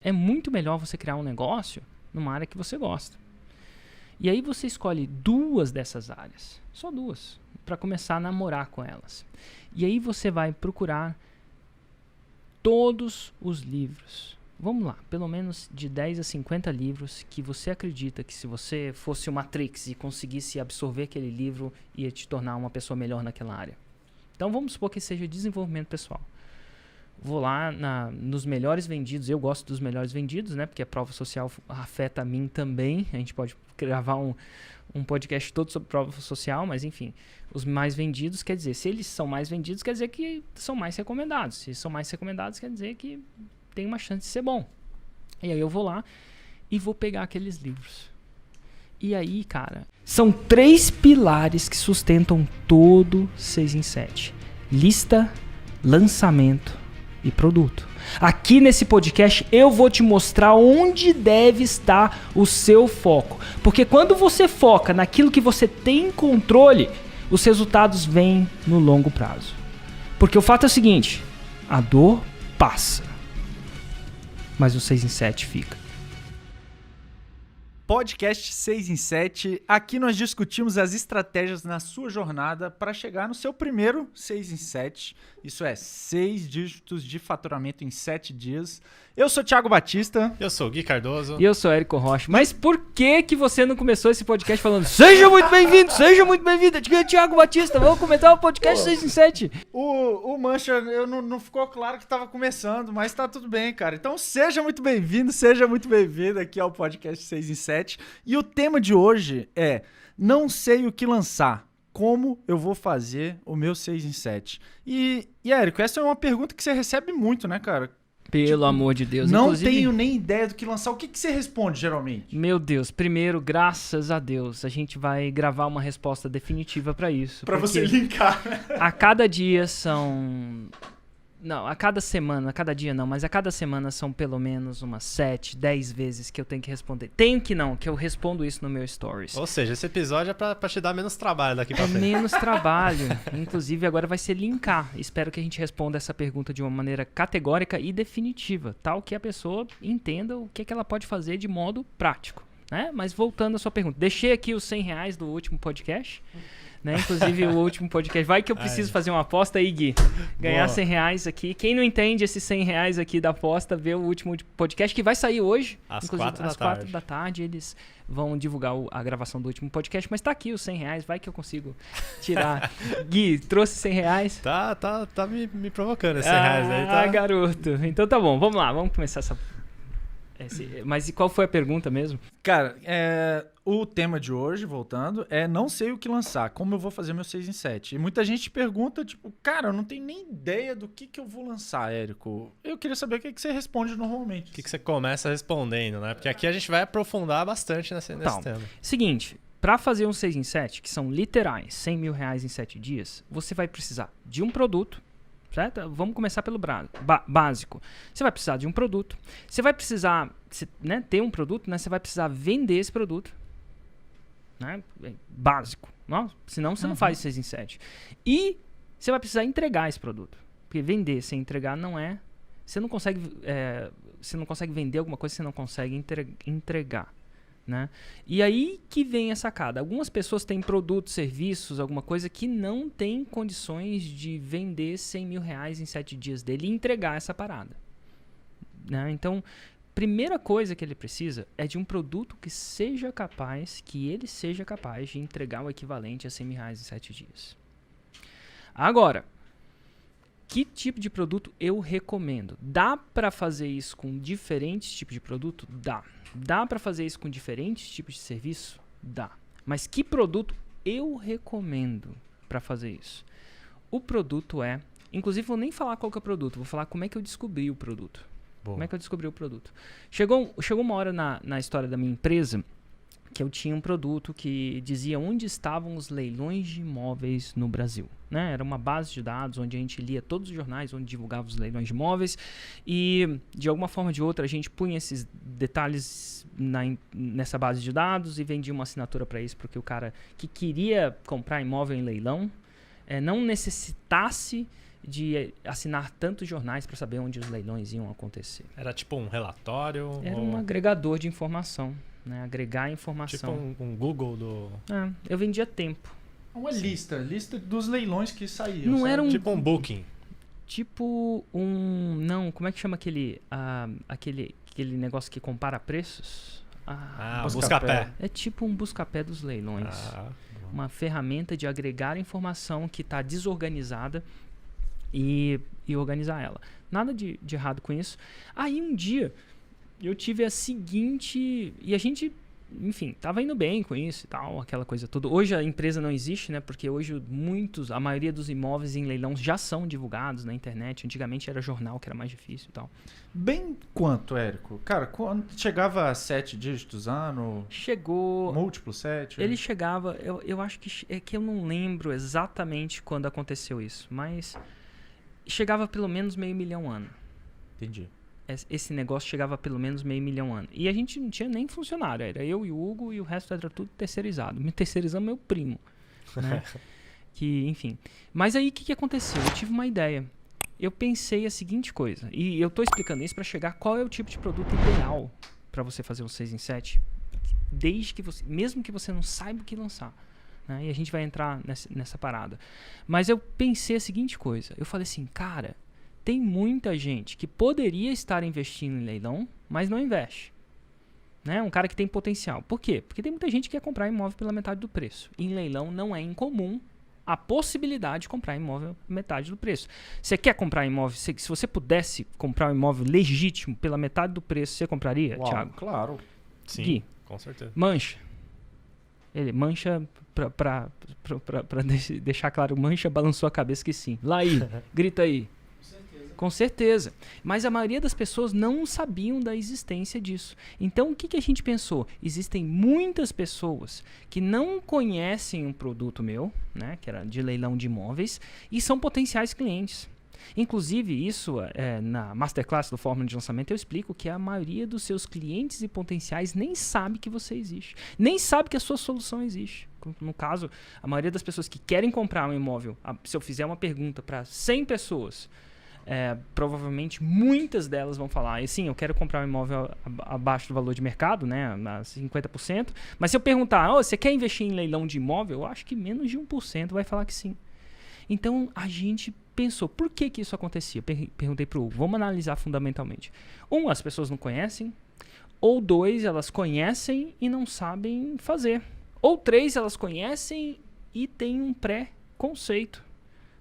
É muito melhor você criar um negócio numa área que você gosta. E aí você escolhe 2 dessas áreas, só 2, para começar a namorar com elas. E aí você vai procurar todos os livros. Vamos lá, pelo menos de 10 a 50 livros que você acredita que se você fosse o Matrix e conseguisse absorver aquele livro, ia te tornar uma pessoa melhor naquela área. Então vamos supor que seja desenvolvimento pessoal. Vou lá nos melhores vendidos, eu gosto dos melhores vendidos, né? Porque a prova social afeta a mim também. A gente pode gravar um podcast todo sobre prova social, mas enfim, os mais vendidos quer dizer, se eles são mais vendidos, quer dizer que são mais recomendados. Se são mais recomendados, quer dizer que tem uma chance de ser bom. E aí eu vou lá e vou pegar aqueles livros. E aí, cara, são 3 pilares que sustentam todo 6 em 7. Lista, lançamento e produto. Aqui nesse podcast eu vou te mostrar onde deve estar o seu foco. Porque quando você foca naquilo que você tem controle, os resultados vêm no longo prazo. Porque o fato é o seguinte, a dor passa, mas o 6 em 7 fica. Podcast 6 em 7. Aqui nós discutimos as estratégias na sua jornada para chegar no seu primeiro 6 em 7. Isso é, 6 dígitos de faturamento em 7 dias. Eu sou Thiago Batista. Eu sou o Gui Cardoso. E eu sou o Érico Rocha. Mas por que você não começou esse podcast falando seja muito bem-vindo, aqui é o Thiago Batista, vamos comentar o podcast 6 em 7. O Mancha, não ficou claro que estava começando, mas tá tudo bem, cara. Então seja muito bem-vindo aqui ao podcast 6 em 7. E o tema de hoje é não sei o que lançar. Como eu vou fazer o meu 6 em 7? E Érico, essa é uma pergunta que você recebe muito, né, cara? Pelo amor de Deus. Não Inclusive, tenho nem ideia do que lançar. O que você responde, geralmente? Meu Deus, primeiro, graças a Deus, a gente vai gravar uma resposta definitiva pra isso. Pra você linkar. A cada dia são... Não, a cada semana, a cada dia não, mas a cada semana são pelo menos umas 7, 10 vezes que eu tenho que responder. Tenho que não, que eu respondo isso no meu stories. Ou seja, esse episódio é pra te dar menos trabalho daqui pra frente. Menos trabalho. Inclusive, agora vai ser linkar. Espero que a gente responda essa pergunta de uma maneira categórica e definitiva, tal que a pessoa entenda o que ela pode fazer de modo prático, né? Mas voltando à sua pergunta, deixei aqui os R$100 do último podcast. Né? Inclusive o último podcast. Vai que eu preciso fazer uma aposta aí, Gui. Ganhar R$100 aqui. Quem não entende esses R$100 aqui da aposta, vê o último podcast que vai sair hoje. Às 4 da tarde. Eles vão divulgar a gravação do último podcast. Mas tá aqui os R$100. Vai que eu consigo tirar. Gui, trouxe R$100? Tá me provocando esses R$100 aí. Tá? Garoto. Então tá bom. Vamos lá. Vamos começar essa... Mas e qual foi a pergunta mesmo? Cara, o tema de hoje, voltando, é não sei o que lançar, como eu vou fazer meu 6 em 7. E muita gente pergunta, tipo, cara, eu não tenho nem ideia do que eu vou lançar, Érico. Eu queria saber o que você responde normalmente. O que você começa respondendo, né? Porque aqui a gente vai aprofundar bastante nesse tema. Seguinte, para fazer um 6 em 7, que são literais, R$100 mil em 7 dias, você vai precisar de um produto, certo? Vamos começar pelo básico. Você vai precisar de um produto. Você vai precisar ter um produto, né? Você vai precisar vender esse produto. Né? Básico. Não? Senão você não faz 6 em 7. E você vai precisar entregar esse produto. Porque vender sem entregar não é... Você não consegue vender alguma coisa que você não consegue entregar. Né? E aí que vem a sacada. Algumas pessoas têm produtos, serviços, alguma coisa que não tem condições de vender R$100 mil em 7 dias dele e entregar essa parada. Né? Então, primeira coisa que ele precisa é de um produto que ele seja capaz de entregar o equivalente a R$100 mil em 7 dias. Agora, que tipo de produto eu recomendo? Dá para fazer isso com diferentes tipos de produto? Dá. Dá para fazer isso com diferentes tipos de serviço? Dá. Mas que produto eu recomendo para fazer isso? O produto é... Inclusive, vou nem falar qual que é o produto. Vou falar como é que eu descobri o produto. Boa. Como é que eu descobri o produto? Chegou uma hora na história da minha empresa que eu tinha um produto que dizia onde estavam os leilões de imóveis no Brasil. Né? Era uma base de dados onde a gente lia todos os jornais onde divulgava os leilões de imóveis e, de alguma forma ou de outra, a gente punha esses detalhes nessa base de dados e vendia uma assinatura para isso, porque o cara que queria comprar imóvel em leilão não necessitasse de assinar tantos jornais para saber onde os leilões iam acontecer. Era tipo um relatório? Era ou um agregador de informação, né? Agregar tipo informação. um Google do... Eu vendia tempo. Uma lista dos leilões que saíam. Não sabe? era um... Tipo um Booking. Tipo um... Não, como é que chama aquele negócio que compara preços? Buscapé. É tipo um buscapé dos leilões. Uma ferramenta de agregar informação que está desorganizada e organizar ela. Nada de errado com isso. Aí um dia eu tive a seguinte... E a gente, enfim, tava indo bem com isso e tal, aquela coisa toda. Hoje a empresa não existe, né? Porque hoje a maioria dos imóveis em leilão já são divulgados na internet. Antigamente era jornal, que era mais difícil e tal. Bem quanto, Érico? Cara, quando chegava a 7 dígitos ano? Chegou... Múltiplo 7? Ele chegava... Eu acho que... É que eu não lembro exatamente quando aconteceu isso, mas... Chegava pelo menos 500 mil ano. Entendi. Esse negócio chegava a pelo menos 500 mil ano. E a gente não tinha nem funcionário. Era eu e o Hugo e o resto era tudo terceirizado. Me terceirizando meu primo. Né? Enfim. Mas aí o que aconteceu? Eu tive uma ideia. Eu pensei a seguinte coisa. E eu estou explicando isso para chegar qual é o tipo de produto ideal para você fazer um 6 em 7. Mesmo que você não saiba o que lançar. Né? E a gente vai entrar nessa parada. Mas eu pensei a seguinte coisa. Eu falei assim, cara, tem muita gente que poderia estar investindo em leilão, mas não investe. Né? Um cara que tem potencial. Por quê? Porque tem muita gente que quer comprar imóvel pela metade do preço. Em leilão não é incomum a possibilidade de comprar imóvel metade do preço. Você quer comprar imóvel, se você pudesse comprar um imóvel legítimo pela metade do preço, você compraria, Thiago? Claro. Sim, Gui, com certeza. mancha. Mancha, pra deixar claro, mancha balançou a cabeça que sim. Laí, grita aí. Com certeza. Mas a maioria das pessoas não sabiam da existência disso. Então, o que a gente pensou? Existem muitas pessoas que não conhecem um produto meu, né, que era de leilão de imóveis, e são potenciais clientes. Inclusive, isso na Masterclass do Fórmula de Lançamento, eu explico que a maioria dos seus clientes e potenciais nem sabe que você existe. Nem sabe que a sua solução existe. No caso, a maioria das pessoas que querem comprar um imóvel, se eu fizer uma pergunta para 100 pessoas... provavelmente muitas delas vão falar, sim, eu quero comprar um imóvel abaixo do valor de mercado, né, a 50%, mas se eu perguntar, você quer investir em leilão de imóvel? Eu acho que menos de 1% vai falar que sim. Então, a gente pensou, por que isso acontecia? Perguntei para o Hugo, vamos analisar fundamentalmente. As pessoas não conhecem, ou 2, elas conhecem e não sabem fazer, ou 3, elas conhecem e têm um pré-conceito.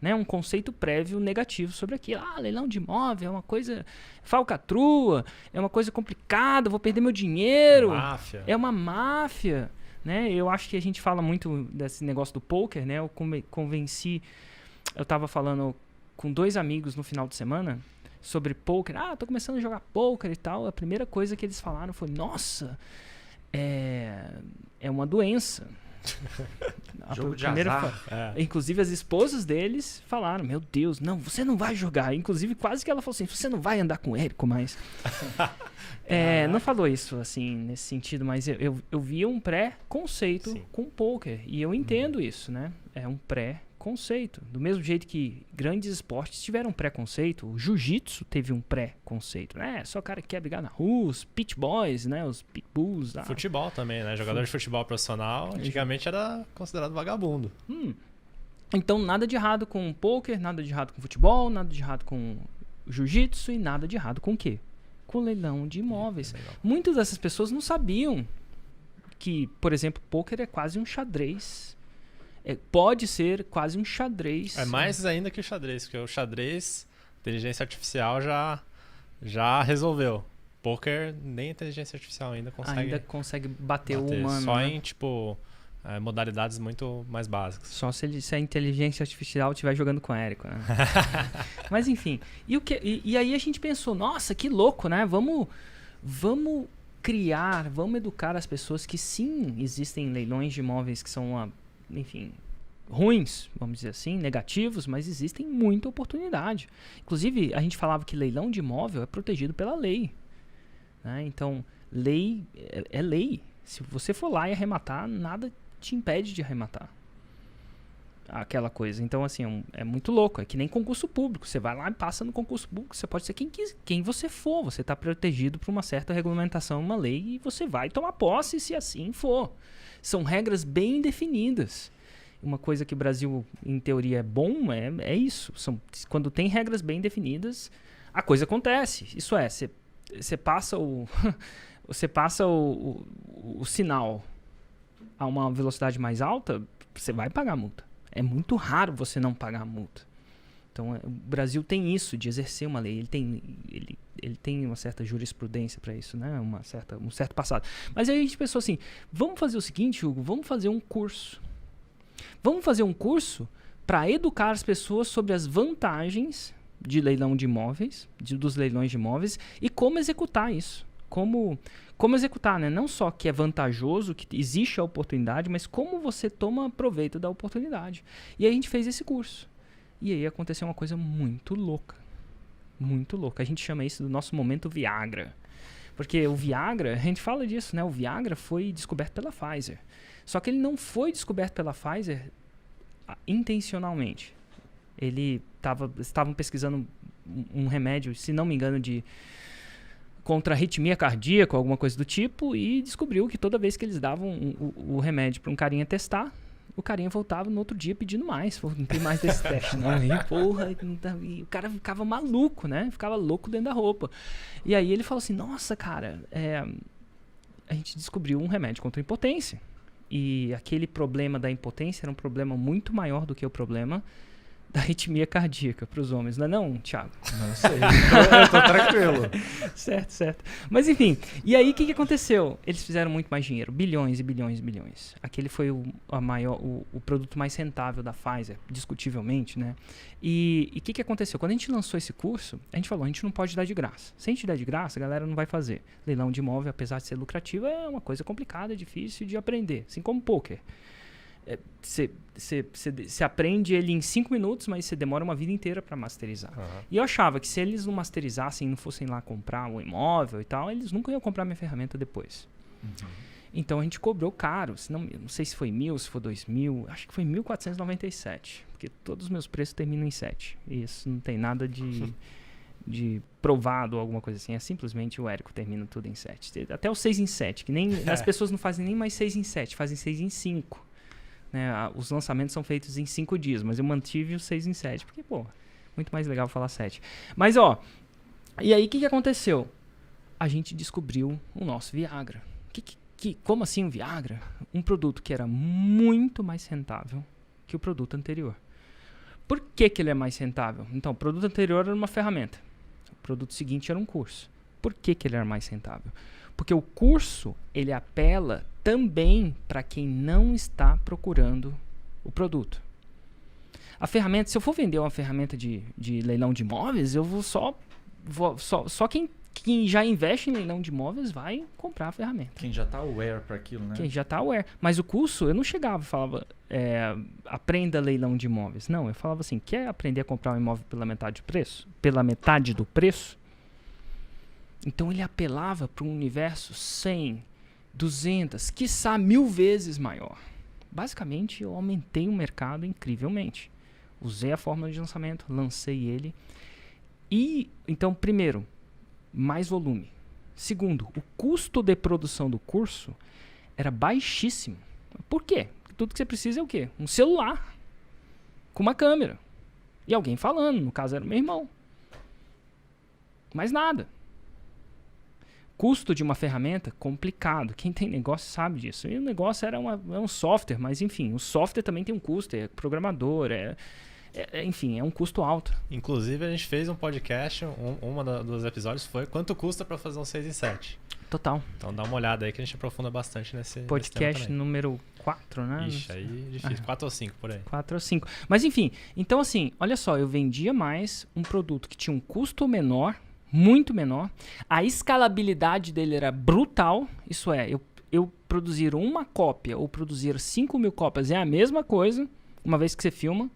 Né, um conceito prévio negativo sobre aquilo. Leilão de imóvel é uma coisa falcatrua, é uma coisa complicada, vou perder meu dinheiro. Máfia. É uma máfia. Né? Eu acho que a gente fala muito desse negócio do poker. Né? Eu convenci... Eu estava falando com 2 amigos no final de semana sobre poker. Tô começando a jogar poker e tal. A primeira coisa que eles falaram foi, nossa, é uma doença. Jogo de azar. Inclusive as esposas deles falaram, meu Deus, não, você não vai jogar. Inclusive quase que ela falou assim, você não vai andar com o Érico mais. Não falou isso assim nesse sentido, mas eu via um pré-conceito com o poker. E eu entendo isso, né? É um pré-conceito. Do mesmo jeito que grandes esportes tiveram um pré-conceito, o jiu-jitsu teve um pré-conceito. Só o cara que quer brigar na rua, os pit boys, né? Os pitbulls. Futebol também, né? Jogador de futebol profissional antigamente era considerado vagabundo. Então nada de errado com poker, nada de errado com futebol, nada de errado com jiu-jitsu e nada de errado com o quê? Com leilão de imóveis. Muitas dessas pessoas não sabiam que, por exemplo, poker é quase um xadrez. Pode ser quase um xadrez. É mais ainda que o xadrez, porque o xadrez, inteligência artificial já resolveu. Poker, nem a inteligência artificial ainda consegue bater o humano. Só né? em, modalidades muito mais básicas. Só se a inteligência artificial estiver jogando com o Érico. Né? Mas enfim. E aí a gente pensou, nossa, que louco, né? Vamos educar as pessoas que sim, existem leilões de imóveis que são ruins, vamos dizer assim, negativos, mas existem muita oportunidade. Inclusive, a gente falava que leilão de imóvel é protegido pela lei. Né? Então, lei é lei. Se você for lá e arrematar, nada te impede de arrematar. aquela coisa. Então, assim, é muito louco. É que nem concurso público. Você vai lá e passa no concurso público. Você pode ser quem você for. Você está protegido por uma certa regulamentação, uma lei, e você vai tomar posse se assim for. São regras bem definidas. Uma coisa que o Brasil, em teoria, é bom é isso. Quando tem regras bem definidas, a coisa acontece. Isso é, você passa você passa o sinal a uma velocidade mais alta, você vai pagar multa. É muito raro você não pagar a multa. Então, o Brasil tem isso de exercer uma lei. Ele tem uma certa jurisprudência para isso, né? Um certo passado. Mas aí a gente pensou assim, vamos fazer o seguinte, Hugo, vamos fazer um curso. Vamos fazer um curso para educar as pessoas sobre as vantagens de leilão de imóveis, dos leilões de imóveis, e como executar isso. Como executar, né? Não só que é vantajoso, que existe a oportunidade, mas como você toma proveito da oportunidade. E aí a gente fez esse curso. E aí aconteceu uma coisa muito louca. Muito louca. A gente chama isso do nosso momento Viagra. Porque o Viagra, a gente fala disso, né? O Viagra foi descoberto pela Pfizer. Só que ele não foi descoberto pela Pfizer intencionalmente. Estavam pesquisando um remédio, se não me engano, contra arritmia cardíaca ou alguma coisa do tipo, e descobriu que toda vez que eles davam o remédio para um carinha testar, o carinha voltava no outro dia pedindo mais. Não tem mais desse teste, não. E, porra, e o cara ficava maluco, né? Ficava louco dentro da roupa. E aí ele falou assim, nossa, cara, a gente descobriu um remédio contra a impotência. E aquele problema da impotência era um problema muito maior do que o problema da arritmia cardíaca para os homens. Não é não, Thiago? Não sei. Eu tô tranquilo. Certo. Mas enfim, e aí o que aconteceu? Eles fizeram muito mais dinheiro, bilhões e bilhões e bilhões. Aquele foi o produto mais rentável da Pfizer, discutivelmente, né? E o que aconteceu? Quando a gente lançou esse curso, a gente falou, a gente não pode dar de graça. Se a gente der de graça, a galera não vai fazer. Leilão de imóvel, apesar de ser lucrativo, é uma coisa complicada, difícil de aprender, assim como pôquer. Você aprende ele em 5 minutos, mas você demora uma vida inteira para masterizar. Uhum. E eu achava que se eles não masterizassem, não fossem lá comprar um imóvel e tal, eles nunca iam comprar minha ferramenta depois. Uhum. Então a gente cobrou caro. Não sei se foi 1.000, se foi 2.000, acho que foi 1.497, porque todos os meus preços terminam em 7. Isso não tem nada de provado ou alguma coisa assim. É simplesmente o Érico termina tudo em 7. Até o 6 em 7, que nem as pessoas não fazem nem mais 6 em 7, fazem 6 em 5. Né, os lançamentos são feitos em 5 dias, mas eu mantive o 6 em 7, porque, pô, muito mais legal falar 7. Mas, e aí o que aconteceu? A gente descobriu o nosso Viagra. Como assim um Viagra? Um produto que era muito mais rentável que o produto anterior. Por que ele é mais rentável? Então, o produto anterior era uma ferramenta. O produto seguinte era um curso. Por que ele era mais rentável? Porque o curso, ele apela também para quem não está procurando o produto. A ferramenta, se eu for vender uma ferramenta de leilão de imóveis, eu vou só quem já investe em leilão de imóveis vai comprar a ferramenta. Quem já está aware para aquilo, né? Quem já está aware. Mas o curso, eu não chegava e falava, aprenda leilão de imóveis. Não, eu falava assim, quer aprender a comprar um imóvel pela metade do preço? Pela metade do preço? Então ele apelava para um universo 100, 200, quiçá 1000 vezes maior. Basicamente, eu aumentei o mercado incrivelmente. Usei a fórmula de lançamento, lancei ele. E, então, primeiro, mais volume. Segundo, o custo de produção do curso era baixíssimo. Por quê? Tudo que você precisa é o quê? Um celular com uma câmera. E alguém falando, no caso era meu irmão. Mais nada. Custo de uma ferramenta, complicado. Quem tem negócio sabe disso. E o negócio era um software, mas enfim, o software também tem um custo, é programador, enfim, é um custo alto. Inclusive, a gente fez um podcast, dos episódios foi quanto custa para fazer um 6 em 7. Total. Então dá uma olhada aí que a gente aprofunda bastante nesse podcast número 4, né? Ixi, aí difícil. 4 ou 5 por aí. 4 ou 5. Mas enfim, então assim, olha só, eu vendia mais um produto que tinha um custo menor, muito menor. A escalabilidade dele era brutal. Isso é, eu produzir uma cópia ou produzir 5.000 cópias é a mesma coisa, uma vez que você filma.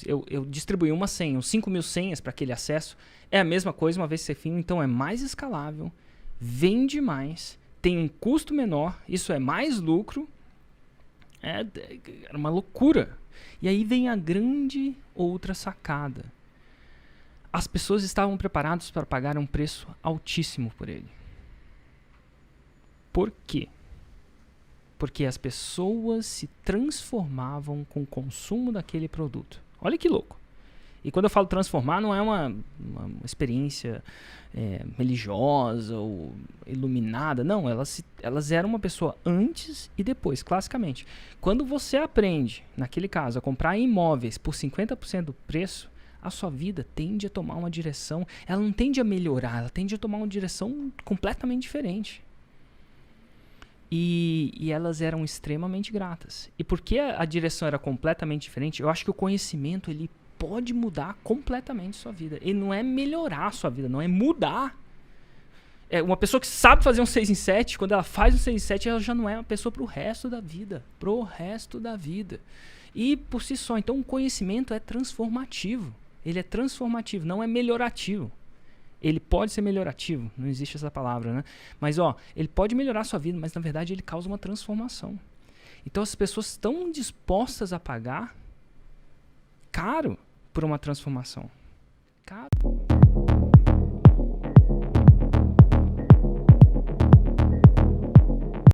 Eu distribuí uma senha, 5.000 senhas para aquele acesso. É a mesma coisa, uma vez que você filma. Então é mais escalável, vende mais, tem um custo menor, isso é mais lucro. Era uma loucura. E aí vem a grande outra sacada. As pessoas estavam preparadas para pagar um preço altíssimo por ele. Por quê? Porque as pessoas se transformavam com o consumo daquele produto. Olha que louco. E quando eu falo transformar, não é uma experiência religiosa ou iluminada. Não, elas eram uma pessoa antes e depois, classicamente. Quando você aprende, naquele caso, a comprar imóveis por 50% do preço, a sua vida tende a tomar uma direção. Ela não tende a melhorar, ela tende a tomar uma direção completamente diferente. E elas eram extremamente gratas. E porque a direção era completamente diferente, eu acho que o conhecimento, ele pode mudar completamente a sua vida. Ele não é melhorar a sua vida, não é mudar. Uma pessoa que sabe fazer um 6 em 7, quando ela faz um 6 em 7, ela já não é uma pessoa pro resto da vida. Pro resto da vida. E por si só, então o conhecimento é transformativo. Ele é transformativo, não é melhorativo. Ele pode ser melhorativo, não existe essa palavra, né? Mas ele pode melhorar a sua vida, mas na verdade ele causa uma transformação. Então as pessoas estão dispostas a pagar caro por uma transformação.